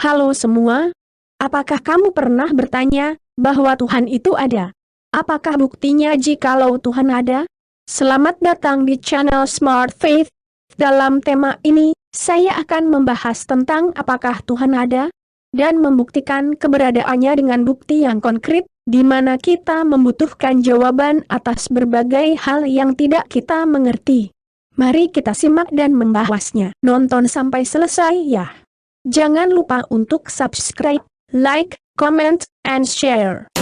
Halo semua, apakah kamu pernah bertanya bahwa Tuhan itu ada? Apakah buktinya jikalau Tuhan ada? Selamat datang di channel Smart Faith. Dalam tema ini, saya akan membahas tentang apakah Tuhan ada dan membuktikan keberadaannya dengan bukti yang konkret, di mana kita membutuhkan jawaban atas berbagai hal yang tidak kita mengerti. Mari kita simak dan membahasnya. Nonton sampai selesai ya. Jangan lupa untuk subscribe, like, comment, and share.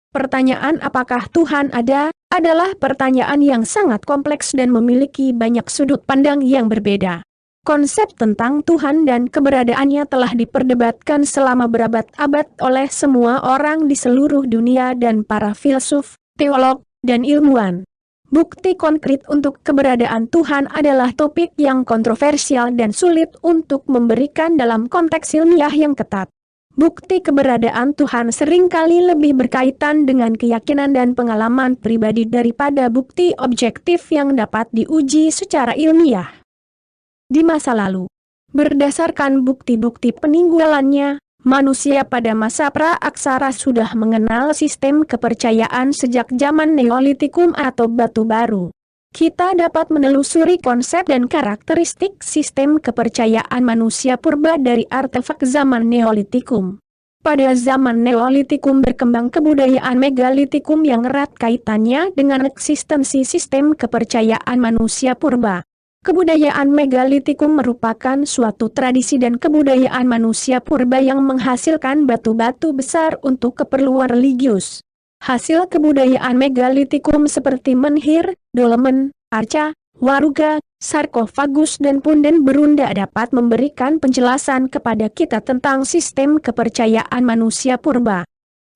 Pertanyaan apakah Tuhan ada, adalah pertanyaan yang sangat kompleks dan memiliki banyak sudut pandang yang berbeda. Konsep tentang Tuhan dan keberadaannya telah diperdebatkan selama berabad-abad oleh semua orang di seluruh dunia dan para filsuf, teolog, dan ilmuwan. Bukti konkret untuk keberadaan Tuhan adalah topik yang kontroversial dan sulit untuk memberikan dalam konteks ilmiah yang ketat. Bukti keberadaan Tuhan seringkali lebih berkaitan dengan keyakinan dan pengalaman pribadi daripada bukti objektif yang dapat diuji secara ilmiah. Di masa lalu, berdasarkan bukti-bukti peninggalannya, manusia pada masa pra-aksara sudah mengenal sistem kepercayaan sejak zaman Neolitikum atau Batu Baru. Kita dapat menelusuri konsep dan karakteristik sistem kepercayaan manusia purba dari artefak zaman Neolitikum. Pada zaman Neolitikum berkembang kebudayaan Megalitikum yang erat kaitannya dengan eksistensi sistem kepercayaan manusia purba. Kebudayaan Megalitikum merupakan suatu tradisi dan kebudayaan manusia purba yang menghasilkan batu-batu besar untuk keperluan religius. Hasil kebudayaan Megalitikum seperti menhir, dolmen, arca, waruga, sarkofagus dan punden berunda dapat memberikan penjelasan kepada kita tentang sistem kepercayaan manusia purba.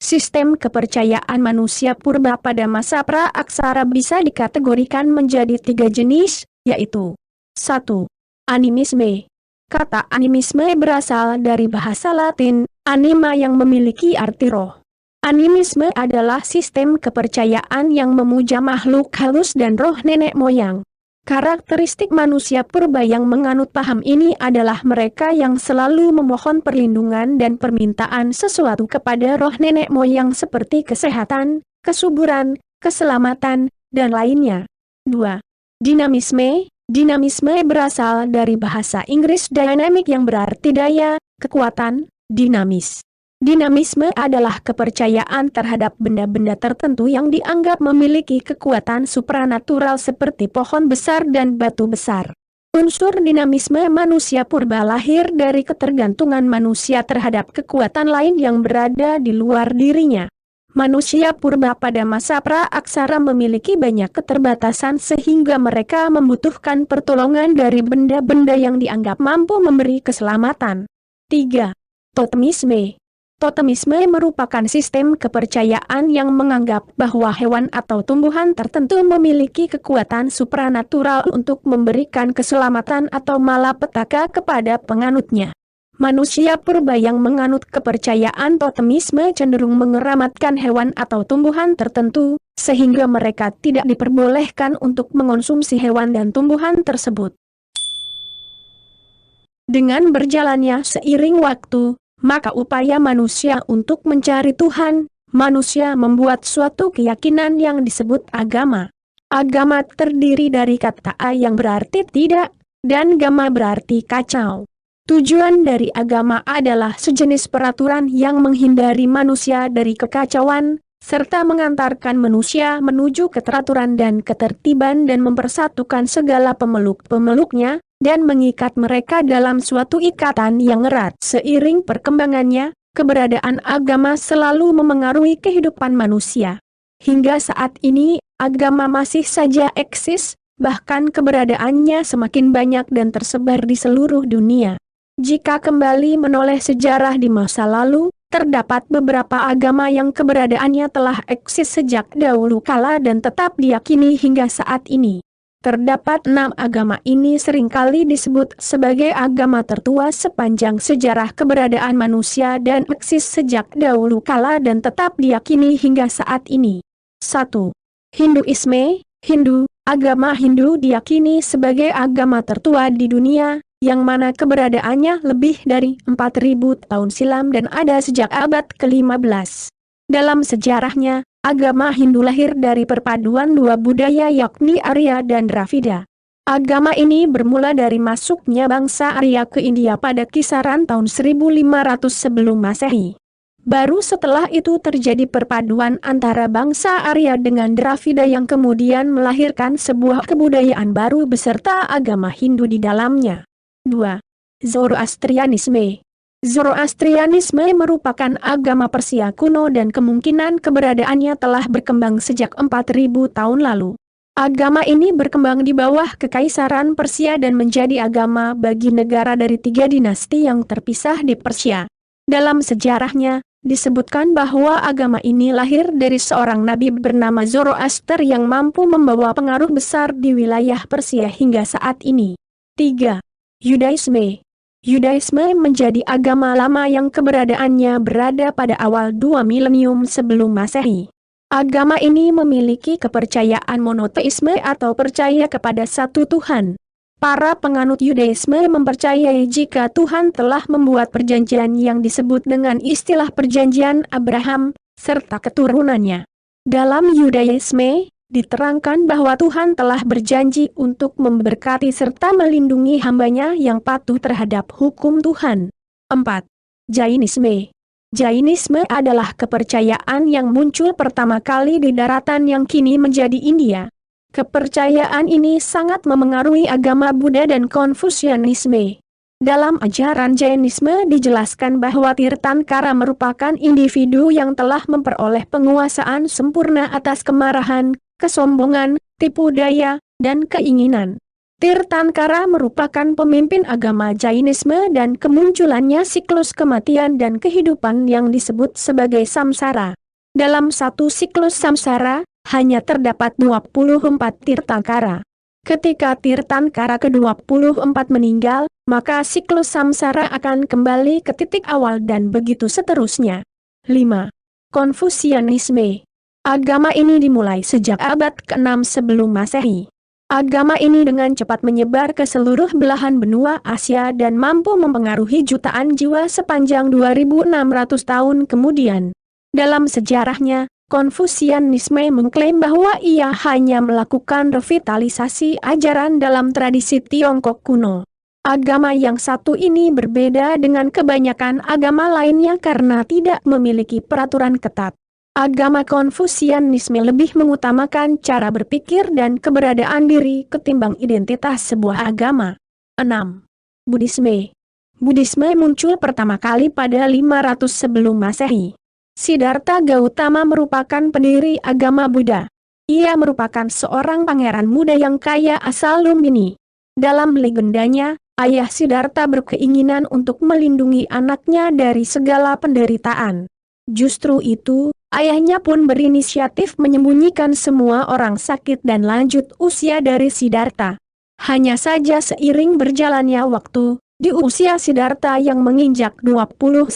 Sistem kepercayaan manusia purba pada masa pra-aksara bisa dikategorikan menjadi 3 jenis, yaitu 1. Animisme. Kata animisme berasal dari bahasa Latin, anima yang memiliki arti roh. Animisme adalah sistem kepercayaan yang memuja makhluk halus dan roh nenek moyang. Karakteristik manusia purba yang menganut paham ini adalah mereka yang selalu memohon perlindungan dan permintaan sesuatu kepada roh nenek moyang seperti kesehatan, kesuburan, keselamatan, dan lainnya. 2. Dinamisme. Dinamisme berasal dari bahasa Inggris dynamic yang berarti daya, kekuatan, dinamis. Dinamisme adalah kepercayaan terhadap benda-benda tertentu yang dianggap memiliki kekuatan supranatural seperti pohon besar dan batu besar. Unsur dinamisme manusia purba lahir dari ketergantungan manusia terhadap kekuatan lain yang berada di luar dirinya. Manusia purba pada masa pra-aksara memiliki banyak keterbatasan sehingga mereka membutuhkan pertolongan dari benda-benda yang dianggap mampu memberi keselamatan. 3. Totemisme. Totemisme merupakan sistem kepercayaan yang menganggap bahwa hewan atau tumbuhan tertentu memiliki kekuatan supranatural untuk memberikan keselamatan atau malapetaka kepada penganutnya. Manusia purba yang menganut kepercayaan totemisme cenderung mengeramatkan hewan atau tumbuhan tertentu, sehingga mereka tidak diperbolehkan untuk mengonsumsi hewan dan tumbuhan tersebut. Dengan berjalannya seiring waktu, maka upaya manusia untuk mencari Tuhan, manusia membuat suatu keyakinan yang disebut agama. Agama terdiri dari kata A yang berarti tidak, dan gama berarti kacau. Tujuan dari agama adalah sejenis peraturan yang menghindari manusia dari kekacauan, serta mengantarkan manusia menuju keteraturan dan ketertiban dan mempersatukan segala pemeluk-pemeluknya, dan mengikat mereka dalam suatu ikatan yang erat. Seiring perkembangannya, keberadaan agama selalu memengaruhi kehidupan manusia. Hingga saat ini, agama masih saja eksis, bahkan keberadaannya semakin banyak dan tersebar di seluruh dunia. Jika kembali menoleh sejarah di masa lalu, terdapat beberapa agama yang keberadaannya telah eksis sejak dahulu kala dan tetap diyakini hingga saat ini. Terdapat 6 agama ini seringkali disebut sebagai agama tertua sepanjang sejarah keberadaan manusia dan eksis sejak dahulu kala dan tetap diyakini hingga saat ini. 1. Hinduisme. Hindu. Agama Hindu diyakini sebagai agama tertua di dunia, yang mana keberadaannya lebih dari 4000 tahun silam dan ada sejak abad ke-15. Dalam sejarahnya, agama Hindu lahir dari perpaduan dua budaya yakni Arya dan Dravida. Agama ini bermula dari masuknya bangsa Arya ke India pada kisaran tahun 1500 sebelum Masehi. Baru setelah itu terjadi perpaduan antara bangsa Arya dengan Dravida yang kemudian melahirkan sebuah kebudayaan baru beserta agama Hindu di dalamnya. 2. Zoroastrianisme. Zoroastrianisme merupakan agama Persia kuno dan kemungkinan keberadaannya telah berkembang sejak 4000 tahun lalu. Agama ini berkembang di bawah Kekaisaran Persia dan menjadi agama bagi negara dari 3 dinasti yang terpisah di Persia. Dalam sejarahnya, disebutkan bahwa agama ini lahir dari seorang nabi bernama Zoroaster yang mampu membawa pengaruh besar di wilayah Persia hingga saat ini. 3. Yudaisme. Yudaisme menjadi agama lama yang keberadaannya berada pada awal 2 milenium sebelum Masehi. Agama ini memiliki kepercayaan monoteisme atau percaya kepada satu Tuhan. Para penganut Yudaisme mempercayai jika Tuhan telah membuat perjanjian yang disebut dengan istilah perjanjian Abraham, serta keturunannya. Dalam Yudaisme, diterangkan bahwa Tuhan telah berjanji untuk memberkati serta melindungi hambanya yang patuh terhadap hukum Tuhan. 4. Jainisme. Jainisme adalah kepercayaan yang muncul pertama kali di daratan yang kini menjadi India. Kepercayaan ini sangat memengaruhi agama Buddha dan Konfusianisme. Dalam ajaran Jainisme dijelaskan bahwa Tirthankara merupakan individu yang telah memperoleh penguasaan sempurna atas kemarahan, kesombongan, tipu daya, dan keinginan. Tirthankara merupakan pemimpin agama Jainisme dan kemunculannya siklus kematian dan kehidupan yang disebut sebagai samsara. Dalam satu siklus samsara, hanya terdapat 24 Tirthankara. Ketika Tirthankara ke-24 meninggal, maka siklus samsara akan kembali ke titik awal dan begitu seterusnya. 5. Konfusianisme. Agama ini dimulai sejak abad ke-6 sebelum Masehi. Agama ini dengan cepat menyebar ke seluruh belahan benua Asia dan mampu mempengaruhi jutaan jiwa sepanjang 2600 tahun kemudian. Dalam sejarahnya, Konfusianisme mengklaim bahwa ia hanya melakukan revitalisasi ajaran dalam tradisi Tiongkok kuno. Agama yang satu ini berbeda dengan kebanyakan agama lainnya karena tidak memiliki peraturan ketat. Agama Konfusianisme lebih mengutamakan cara berpikir dan keberadaan diri ketimbang identitas sebuah agama. 6. Buddhisme. Buddhisme muncul pertama kali pada 500 sebelum Masehi. Siddhartha Gautama merupakan pendiri agama Buddha. Ia merupakan seorang pangeran muda yang kaya asal Lumbini. Dalam legendanya, ayah Siddhartha berkeinginan untuk melindungi anaknya dari segala penderitaan. Justru itu, ayahnya pun berinisiatif menyembunyikan semua orang sakit dan lanjut usia dari Siddhartha. Hanya saja seiring berjalannya waktu, di usia Siddhartha yang menginjak 29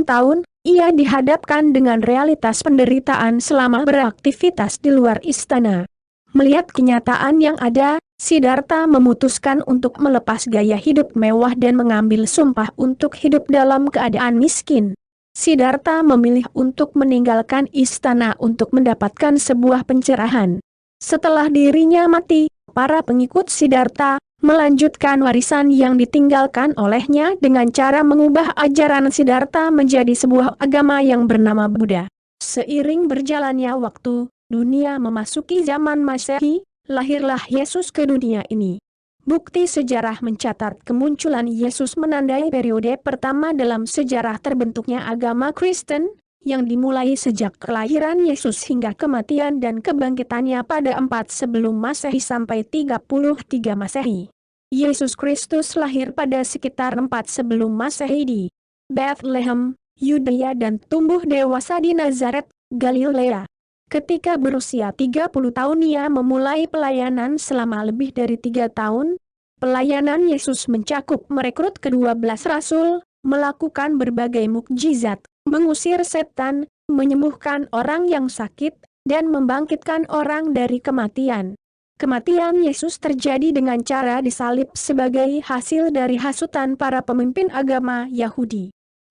tahun, ia dihadapkan dengan realitas penderitaan selama beraktivitas di luar istana. Melihat kenyataan yang ada, Siddhartha memutuskan untuk melepas gaya hidup mewah dan mengambil sumpah untuk hidup dalam keadaan miskin. Siddhartha memilih untuk meninggalkan istana untuk mendapatkan sebuah pencerahan. Setelah dirinya mati, para pengikut Siddhartha melanjutkan warisan yang ditinggalkan olehnya dengan cara mengubah ajaran Siddhartha menjadi sebuah agama yang bernama Buddha. Seiring berjalannya waktu, dunia memasuki zaman Masehi, lahirlah Yesus ke dunia ini. Bukti sejarah mencatat kemunculan Yesus menandai periode pertama dalam sejarah terbentuknya agama Kristen, yang dimulai sejak kelahiran Yesus hingga kematian dan kebangkitannya pada 4 sebelum Masehi sampai 33 Masehi. Yesus Kristus lahir pada sekitar 4 sebelum Masehi di Bethlehem, Yudea dan tumbuh dewasa di Nazaret, Galilea. Ketika berusia 30 tahun ia memulai pelayanan selama lebih dari 3 tahun. Pelayanan Yesus mencakup merekrut ke-12 rasul, melakukan berbagai mukjizat, mengusir setan, menyembuhkan orang yang sakit, dan membangkitkan orang dari kematian. Kematian Yesus terjadi dengan cara disalib sebagai hasil dari hasutan para pemimpin agama Yahudi.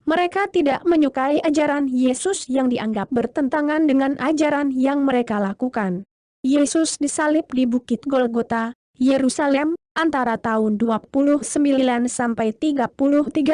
Mereka tidak menyukai ajaran Yesus yang dianggap bertentangan dengan ajaran yang mereka lakukan. Yesus disalib di Bukit Golgota, Yerusalem, antara tahun 29 sampai 33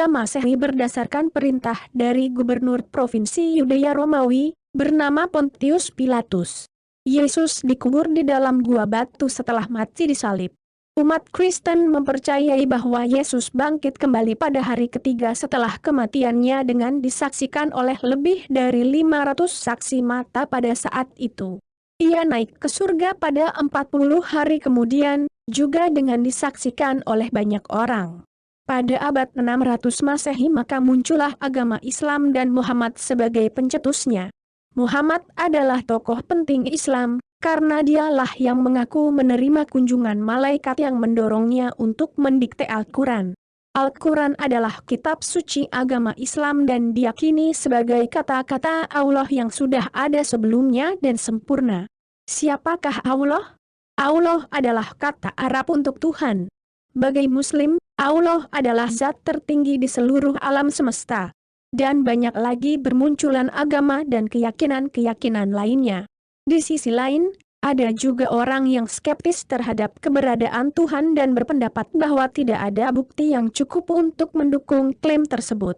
Masehi berdasarkan perintah dari Gubernur Provinsi Yudea Romawi, bernama Pontius Pilatus. Yesus dikubur di dalam gua batu setelah mati disalib. Umat Kristen mempercayai bahwa Yesus bangkit kembali pada hari ketiga setelah kematiannya dengan disaksikan oleh lebih dari 500 saksi mata pada saat itu. Ia naik ke surga pada 40 hari kemudian, juga dengan disaksikan oleh banyak orang. Pada abad 600 Masehi maka muncullah agama Islam dan Muhammad sebagai pencetusnya. Muhammad adalah tokoh penting Islam, karena dialah yang mengaku menerima kunjungan malaikat yang mendorongnya untuk mendikte Al-Quran. Al-Quran adalah kitab suci agama Islam dan diyakini sebagai kata-kata Allah yang sudah ada sebelumnya dan sempurna. Siapakah Allah? Allah adalah kata Arab untuk Tuhan. Bagi Muslim, Allah adalah zat tertinggi di seluruh alam semesta. Dan banyak lagi bermunculan agama dan keyakinan-keyakinan lainnya. Di sisi lain, ada juga orang yang skeptis terhadap keberadaan Tuhan dan berpendapat bahwa tidak ada bukti yang cukup untuk mendukung klaim tersebut.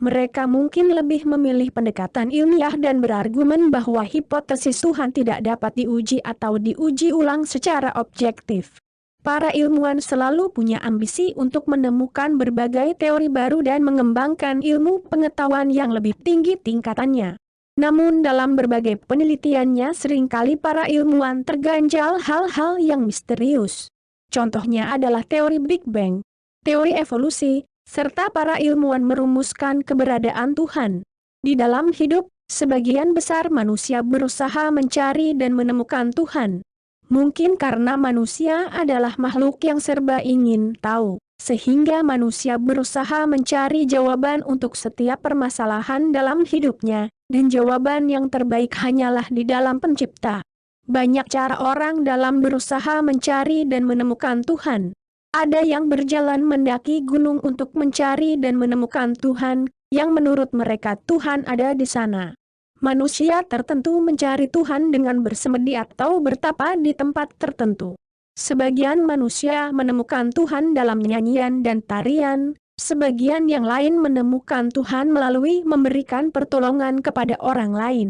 Mereka mungkin lebih memilih pendekatan ilmiah dan berargumen bahwa hipotesis Tuhan tidak dapat diuji atau diuji ulang secara objektif. Para ilmuwan selalu punya ambisi untuk menemukan berbagai teori baru dan mengembangkan ilmu pengetahuan yang lebih tinggi tingkatannya. Namun dalam berbagai penelitiannya seringkali para ilmuwan terganjal hal-hal yang misterius. Contohnya adalah teori Big Bang, teori evolusi, serta para ilmuwan merumuskan keberadaan Tuhan. Di dalam hidup, sebagian besar manusia berusaha mencari dan menemukan Tuhan. Mungkin karena manusia adalah makhluk yang serba ingin tahu, sehingga manusia berusaha mencari jawaban untuk setiap permasalahan dalam hidupnya, dan jawaban yang terbaik hanyalah di dalam Pencipta. Banyak cara orang dalam berusaha mencari dan menemukan Tuhan. Ada yang berjalan mendaki gunung untuk mencari dan menemukan Tuhan, yang menurut mereka Tuhan ada di sana. Manusia tertentu mencari Tuhan dengan bersemedi atau bertapa di tempat tertentu. Sebagian manusia menemukan Tuhan dalam nyanyian dan tarian, sebagian yang lain menemukan Tuhan melalui memberikan pertolongan kepada orang lain.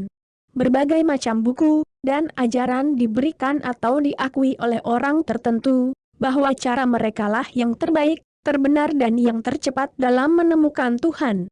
Berbagai macam buku dan ajaran diberikan atau diakui oleh orang tertentu, bahwa cara merekalah yang terbaik, terbenar dan yang tercepat dalam menemukan Tuhan.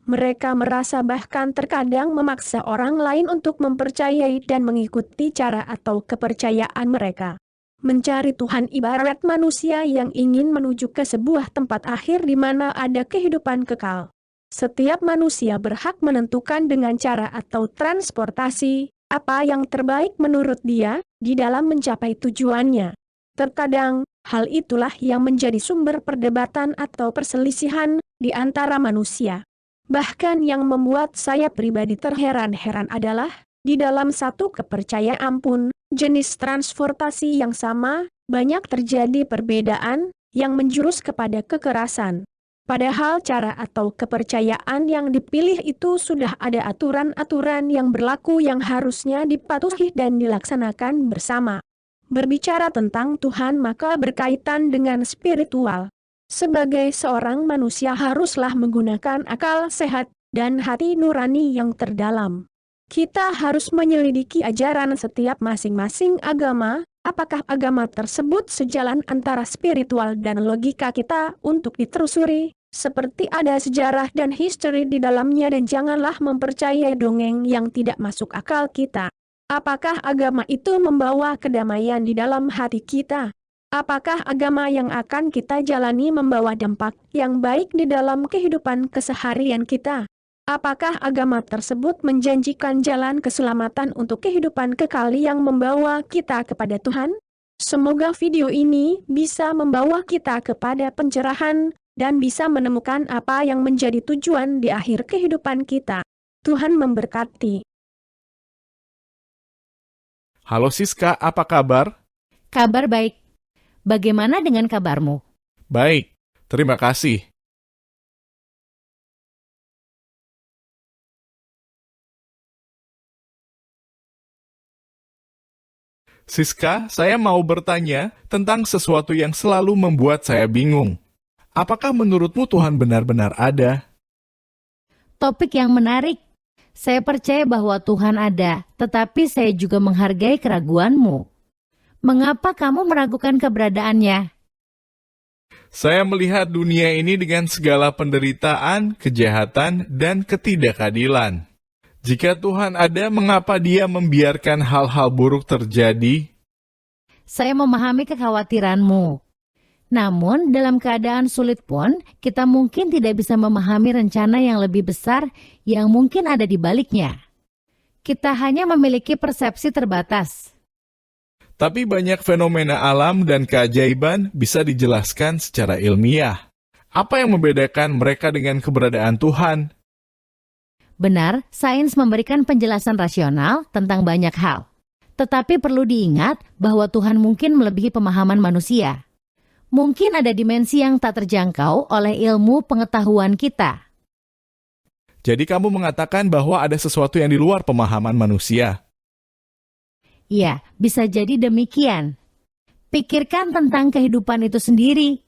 Mereka merasa bahkan terkadang memaksa orang lain untuk mempercayai dan mengikuti cara atau kepercayaan mereka. Mencari Tuhan ibarat manusia yang ingin menuju ke sebuah tempat akhir di mana ada kehidupan kekal. Setiap manusia berhak menentukan dengan cara atau transportasi, apa yang terbaik menurut dia, di dalam mencapai tujuannya. Terkadang, hal itulah yang menjadi sumber perdebatan atau perselisihan di antara manusia. Bahkan yang membuat saya pribadi terheran-heran adalah, di dalam satu kepercayaan pun, jenis transportasi yang sama, banyak terjadi perbedaan, yang menjurus kepada kekerasan. Padahal cara atau kepercayaan yang dipilih itu sudah ada aturan-aturan yang berlaku yang harusnya dipatuhi dan dilaksanakan bersama. Berbicara tentang Tuhan maka berkaitan dengan spiritual. Sebagai seorang manusia haruslah menggunakan akal sehat dan hati nurani yang terdalam. Kita harus menyelidiki ajaran setiap masing-masing agama, apakah agama tersebut sejalan antara spiritual dan logika kita untuk ditelusuri, seperti ada sejarah dan histori di dalamnya dan janganlah mempercayai dongeng yang tidak masuk akal kita. Apakah agama itu membawa kedamaian di dalam hati kita? Apakah agama yang akan kita jalani membawa dampak yang baik di dalam kehidupan keseharian kita? Apakah agama tersebut menjanjikan jalan keselamatan untuk kehidupan kekal yang membawa kita kepada Tuhan? Semoga video ini bisa membawa kita kepada pencerahan dan bisa menemukan apa yang menjadi tujuan di akhir kehidupan kita. Tuhan memberkati. Halo Siska, apa kabar? Kabar baik. Bagaimana dengan kabarmu? Baik, terima kasih. Siska, saya mau bertanya tentang sesuatu yang selalu membuat saya bingung. Apakah menurutmu Tuhan benar-benar ada? Topik yang menarik. Saya percaya bahwa Tuhan ada, tetapi saya juga menghargai keraguanmu. Mengapa kamu meragukan keberadaannya? Saya melihat dunia ini dengan segala penderitaan, kejahatan, dan ketidakadilan. Jika Tuhan ada, mengapa Dia membiarkan hal-hal buruk terjadi? Saya memahami kekhawatiranmu. Namun, dalam keadaan sulit pun, kita mungkin tidak bisa memahami rencana yang lebih besar yang mungkin ada di baliknya. Kita hanya memiliki persepsi terbatas. Tapi banyak fenomena alam dan keajaiban bisa dijelaskan secara ilmiah. Apa yang membedakan mereka dengan keberadaan Tuhan? Benar, sains memberikan penjelasan rasional tentang banyak hal. Tetapi perlu diingat bahwa Tuhan mungkin melebihi pemahaman manusia. Mungkin ada dimensi yang tak terjangkau oleh ilmu pengetahuan kita. Jadi kamu mengatakan bahwa ada sesuatu yang di luar pemahaman manusia. Ya, bisa jadi demikian. Pikirkan tentang kehidupan itu sendiri.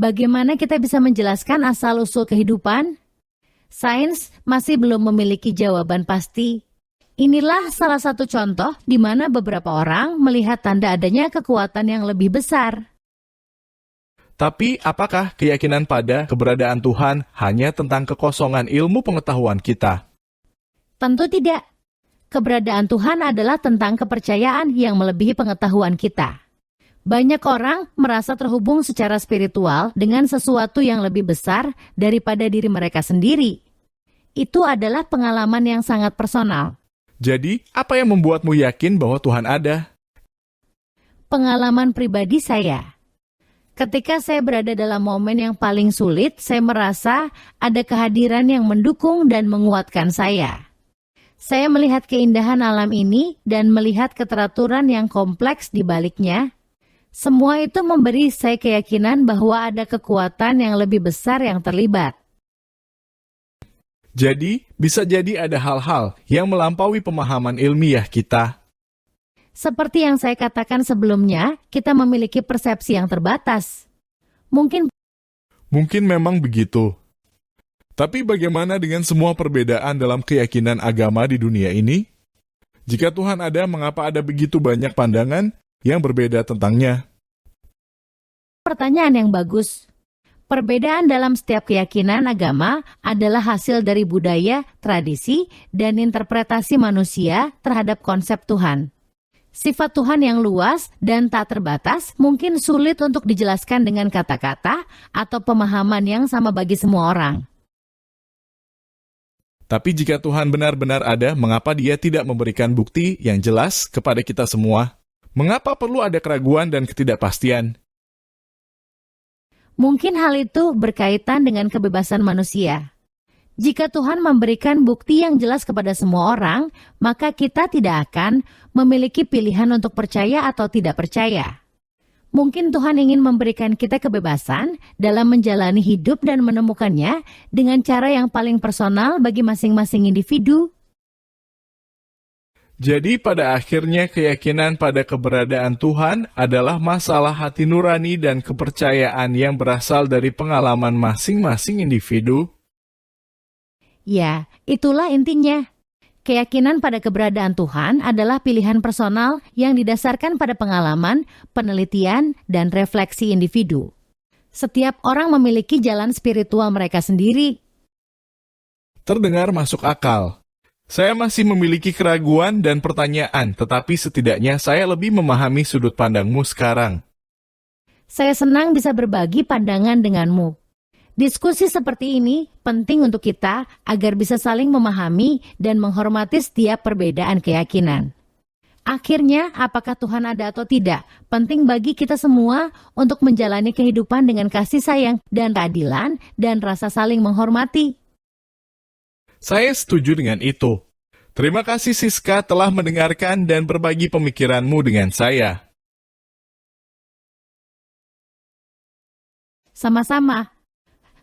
Bagaimana kita bisa menjelaskan asal-usul kehidupan? Sains masih belum memiliki jawaban pasti. Inilah salah satu contoh di mana beberapa orang melihat tanda adanya kekuatan yang lebih besar. Tapi apakah keyakinan pada keberadaan Tuhan hanya tentang kekosongan ilmu pengetahuan kita? Tentu tidak. Keberadaan Tuhan adalah tentang kepercayaan yang melebihi pengetahuan kita. Banyak orang merasa terhubung secara spiritual dengan sesuatu yang lebih besar daripada diri mereka sendiri. Itu adalah pengalaman yang sangat personal. Jadi, apa yang membuatmu yakin bahwa Tuhan ada? Pengalaman pribadi saya. Ketika saya berada dalam momen yang paling sulit, saya merasa ada kehadiran yang mendukung dan menguatkan saya. Saya melihat keindahan alam ini dan melihat keteraturan yang kompleks di baliknya. Semua itu memberi saya keyakinan bahwa ada kekuatan yang lebih besar yang terlibat. Jadi, bisa jadi ada hal-hal yang melampaui pemahaman ilmiah kita. Seperti yang saya katakan sebelumnya, kita memiliki persepsi yang terbatas. Mungkin Memang begitu. Tapi bagaimana dengan semua perbedaan dalam keyakinan agama di dunia ini? Jika Tuhan ada, mengapa ada begitu banyak pandangan yang berbeda tentangnya? pertanyaan yang bagus. Perbedaan dalam setiap keyakinan agama adalah hasil dari budaya, tradisi, dan interpretasi manusia terhadap konsep Tuhan. Sifat Tuhan yang luas dan tak terbatas mungkin sulit untuk dijelaskan dengan kata-kata atau pemahaman yang sama bagi semua orang. Tapi jika Tuhan benar-benar ada, mengapa Dia tidak memberikan bukti yang jelas kepada kita semua? Mengapa perlu ada keraguan dan ketidakpastian? Mungkin hal itu berkaitan dengan kebebasan manusia. Jika Tuhan memberikan bukti yang jelas kepada semua orang, maka kita tidak akan memiliki pilihan untuk percaya atau tidak percaya. Mungkin Tuhan ingin memberikan kita kebebasan dalam menjalani hidup dan menemukannya dengan cara yang paling personal bagi masing-masing individu. Jadi pada akhirnya keyakinan pada keberadaan Tuhan adalah masalah hati nurani dan kepercayaan yang berasal dari pengalaman masing-masing individu. Ya, itulah intinya. Keyakinan pada keberadaan Tuhan adalah pilihan personal yang didasarkan pada pengalaman, penelitian, dan refleksi individu. Setiap orang memiliki jalan spiritual mereka sendiri. Terdengar masuk akal. Saya masih memiliki keraguan dan pertanyaan, tetapi setidaknya saya lebih memahami sudut pandangmu sekarang. Saya senang bisa berbagi pandangan denganmu. Diskusi seperti ini penting untuk kita agar bisa saling memahami dan menghormati setiap perbedaan keyakinan. Akhirnya, apakah Tuhan ada atau tidak, penting bagi kita semua untuk menjalani kehidupan dengan kasih sayang dan keadilan dan rasa saling menghormati. Saya setuju dengan itu. Terima kasih Siska telah mendengarkan dan berbagi pemikiranmu dengan saya. Sama-sama.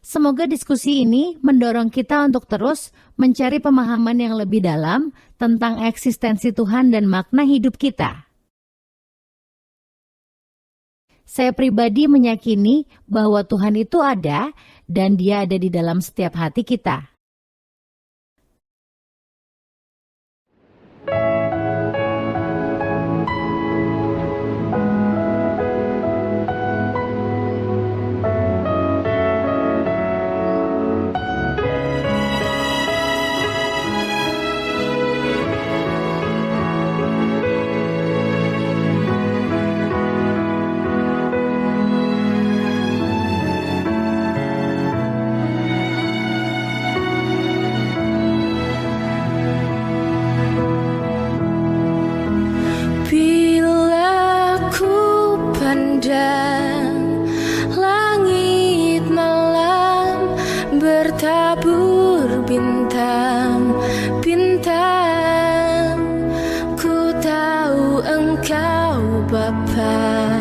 Semoga diskusi ini mendorong kita untuk terus mencari pemahaman yang lebih dalam tentang eksistensi Tuhan dan makna hidup kita. Saya pribadi meyakini bahwa Tuhan itu ada dan Dia ada di dalam setiap hati kita. Bila ku pandang langit malam bertabur bintang-bintang, ku tahu Engkau Bapa.